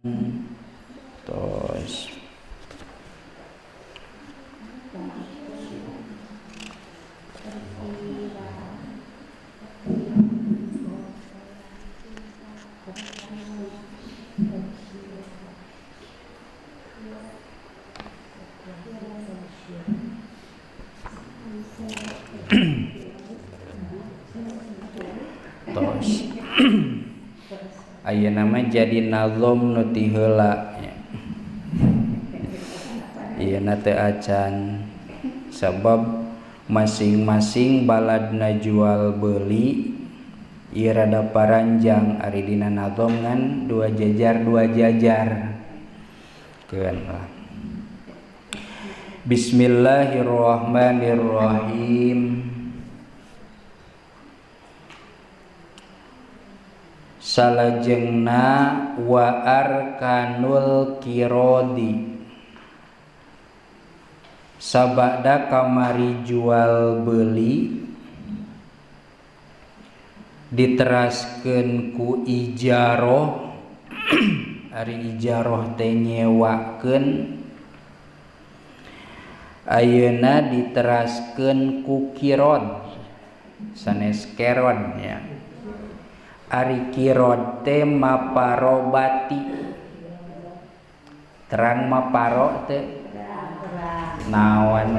Terus ayeuna mah jadi nazom nu ti heula nya. Ieu teh acan sabab masing-masing baladna jual beli ieu rada paranjang ari dina nazom ngan dua jajar keun lah. Bismillahirrahmanirrahim. Salajengna wa arkanul kirodi, sabada kamari jual beli diteraskeun ku ijaroh ari ijaroh teh nyewakeun, ayeuna diteraskeun ku kirod sanes kerod ya. Ari kirod teh maparobati, terang maparo teh naon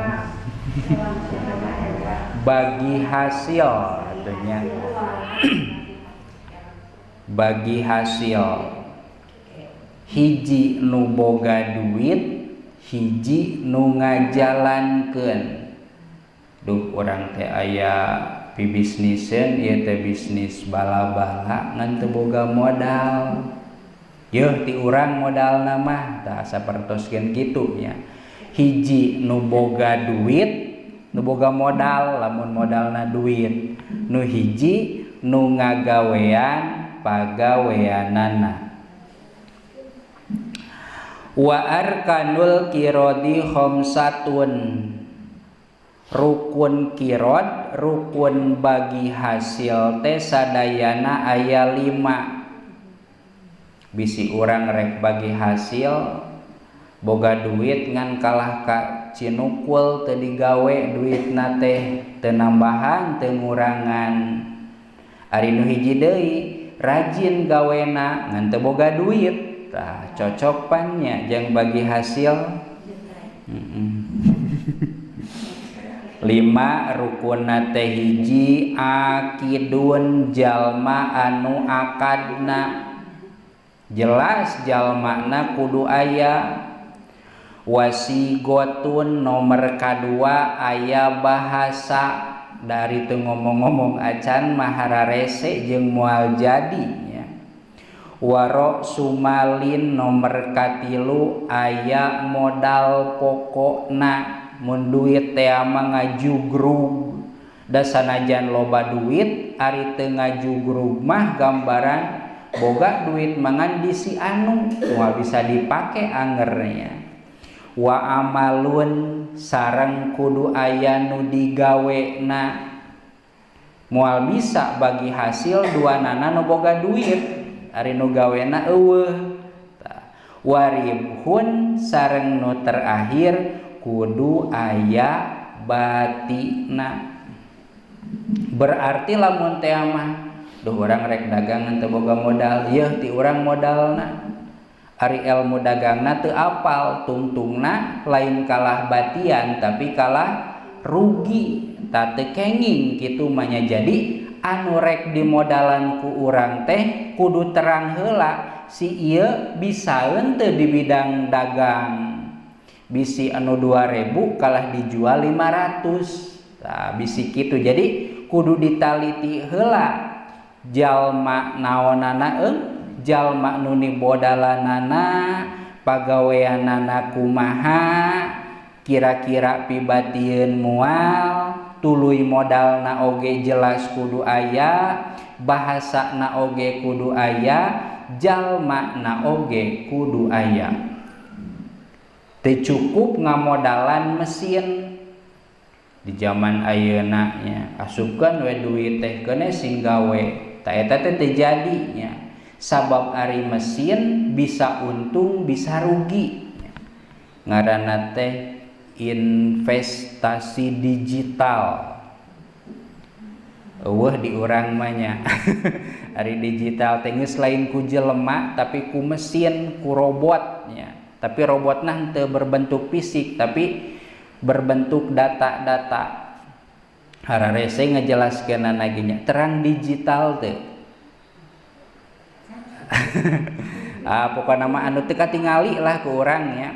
bagi hasil artinya bagi hasil, hiji nu boga duit, hiji nu ngajalankeun. Duh urang teh aya pibisnisen ieu teh bisnis bala-bala ngan teu boga modal. Yeuh ti urang modalna mah tah sapertoskeun kitu nya. Hiji nu boga duit, nu boga modal lamun modalna duit. Nu hiji nu ngagawean pagaweanana. Wa arkanul kirodi khamsatun. Rukun kirod, rukun bagi hasil teh sadayana aya 5. Bisi urang rek bagi hasil boga duit ngan kalah ka cinukul teu digawe duitna teh teu nambahan teu ngurangan. Ari nu hiji deui rajin gawena ngan teu boga duit, tah cocok pan nya jeung bagi hasil. 5 rukunna teh hiji akidun, jalma anu akadna jelas jalmana kudu aya. Wasigotun nomor kadua aya bahasa dari teu ngomong-ngomong acan mahararese jeung moal jadinya. Waro sumalin nomor katilu aya modal pokokna. Mun duit teh mah ngajugrug, da sanajan loba duit ari teu ngajugrug mah gambaran boga duit mangan di si anu moal bisa dipake angernya. Wa amalun sareng kudu aya nu digawena, moal bisa bagi hasil duanana nu boga duit ari nu gawena eueuh. Waribhun sareng nu terakhir kudu aya batina. Berarti lamun teh mah duh urang rek dagang teu boga modal, yeuh ti urang modalna ari ilmu dagangna teu apal, tungtungna lain kalah batian tapi kalah rugi, tah teu kenging kitu mah nya. Jadi anu rek dimodalan ku urang teh kudu terang heula si ieu bisaeun teu di bidang dagang. Bisi anu 2000 kalah dijual 500, nah, bisi kitu. Jadi kudu ditaliti heula jalma naonana jalma nu nibodalanana pagaweanana kumaha, kira-kira pibatieun moal, tuluy modalna oge jelas kudu aya, bahasana oge kudu aya, jalmana oge kudu aya. Teu cukup ngamodalan mesin di zaman ayeuna nya, asupkeun we duit teh keuneu sing gawe, tah eta teh teu jadi nya. sabab ari mesin bisa untung bisa rugi. Ngaranna teh investasi digital. Eueuh di urang mah nya. Ari digital teh geus lain ku jelema tapi ku mesin, ku robot nya. Tapi robotna henteu berbentuk fisik tapi berbentuk data-data. Hararese ngejelaskeun lagi nya terang digital teh. Pokokna mah anu teu katingali lah ku urang nya.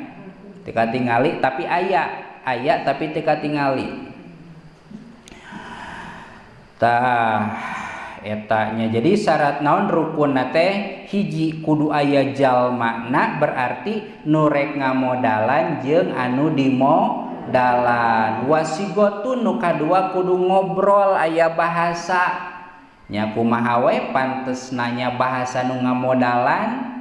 Teu katingali tapi aya tapi teu katingali. Tah etanya jadi syarat naon rukunna teh hiji kudu aya jalmana berarti nu rek ngamodalan jeung anu dimodalan. Wasigotun nu kadua kudu ngobrol aya bahasa nya kumaha we pantes nanya bahasa nu ngamodalan.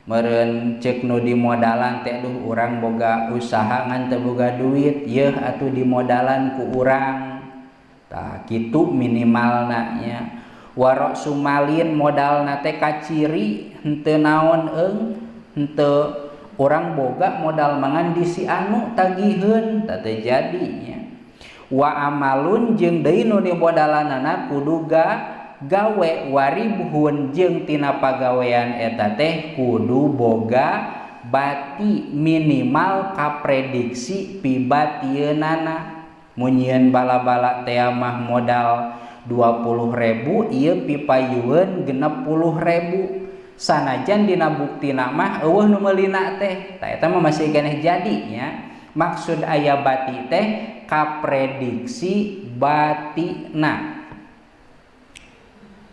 Meureun ceuk nu dimodalan teh duh urang boga usaha ngan teu boga duit yeuh atuh dimodalan ku urang. Tah kitu minimalna nya. Warok sumalin modalna teh kaciri henteu naon henteu urang boga modal mangan di si anu tagiheun tah teu jadi nya. Wa amalun jeung deui nu dimodalanana kudu gawe waribuhun jeung tina pagawean eta teh kudu boga bati minimal kaprediksi pibatieunana. Munyeun bala-bala teh mah modal 20.000 ieu pipayeueun 60.000 sanajan dina buktina mah eueuh nu meulina teh. Tah eta mah masih keneh jadi nya. Maksud aya bati teh kaprediksi batina.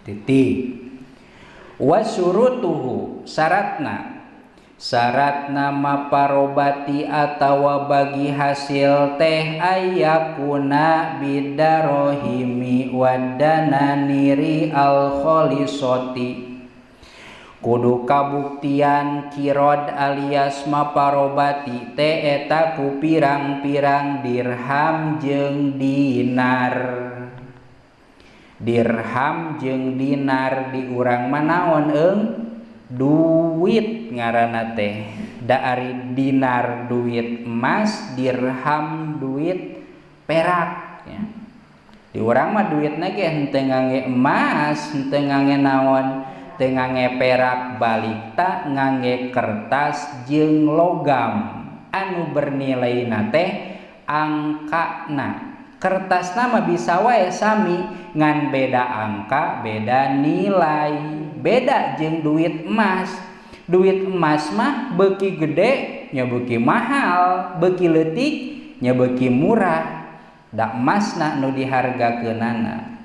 Titik. Wasurutuhu syaratna maparobati atawa bagi hasil teh ayakuna bidarohimi wadana niri al kholisoti. Kudu kabuktian kirod alias maparobati teh eta ku pirang-pirang dirham jeung dinar. Dirham jeung dinar di urang manaon duit ngaranna teh. Da ari dinar duit emas, dirham duit perak ya. Di urang mah duitna ge henteu ngangge emas, henteu ngangge naon, teu ngangge perak, balikta ngangge kertas jeung logam anu bernilaina teh angkana. Kertasna mah bisa wae sami ngan beda angka, beda nilai, beda jeung duit emas. Duit emas mah beuki gede nya beuki mahal, beuki leutik nya beuki murah. Da emasna nu dihargakeunana.